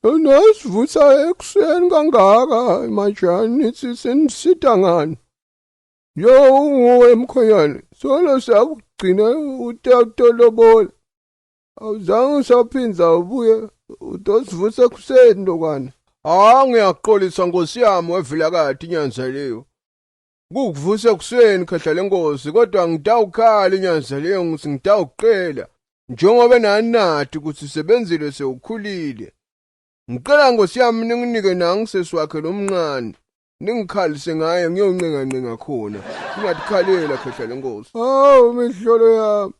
Nasivusa ekuseni kangaka manjani nithi senisida ngani? Yo unguwe mkhonyane, solo sakugcina utolobola. Awuzange usaphinza ubuye utosivusa ekuseni lokwana. Ngiyaxolisa Nkosi yami wevilakade inyanzeleyo. Kukuvusa ekuseni khehla lenkosi kodwa ngidawukhala inyanzeleyo ngithi ngidawuqela. Njengoba nanati ukuthi Sebenzile sewukhulile. Ngicela Nkosi yami ninginike nangisesi wakhe lomncane. Ningikhalise ngaye ngiyoncenga khona. Ngingatikhalela khehla lenkosi. Hawu mihlolo yami.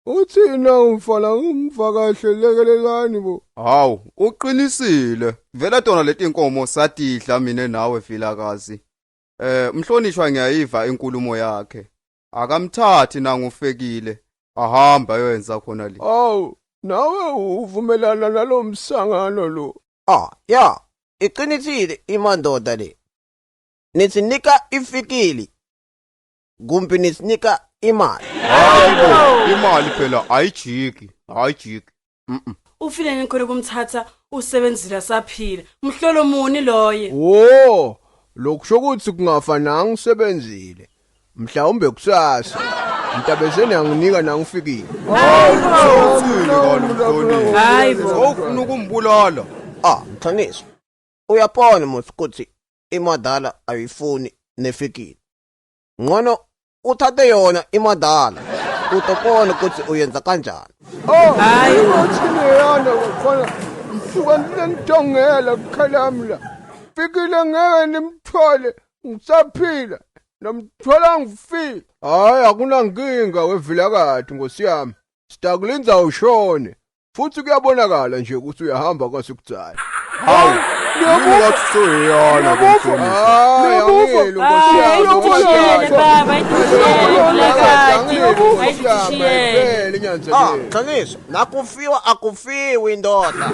Uthina umfana umvakahle lekelelani bo. Hawu, uqinisile. Vela tona leti inkomo satidla mina nawe vilakazi. Mhlonishwa ngiyayiva inkulumo yakhe. Akamthathi nanguFikile. Ahamba yoyenza khona le. Hawu, nawe uvumelana nalo msangano lo. Ya, iqinisile imandoda le. Nisinika ifikile. Kumbe nisinika imali. Hayibo, imali phela ayijiki. Ufile ngikhona kumthatha usebenzile saphila. Mhlolo muni loye? Wo, lokusho ukuthi kungafananga ngisebenzile. Mhlawumbe kusasa. Mntabezeni anginika nangifikile. Hayibo. Awufuna ukumbulala. Mhlonishwa. Uyabona ukuthi imadala ayifuni nefikile. Ngono uthathe yona imadala. Utobona ukuthi uyenza kanjani. Hayi, uthini yana khona. Msuka ngidongela kukhalami la. Fikile ngeke nimthole ngisaphila. Nomthola ngifile. Hayi akunankinga wevilakade Nkosi yami. Sitakulinza ushone. Futhi kuyabonakala nje ukuthi uyahamba kwasekudzala. Hawu, ngiyabuka soyana kumfundisi. Angelo Nkosi yami. baba, ayitishiyele. Mhlonishwa, nakufiwa akufiwi indoda.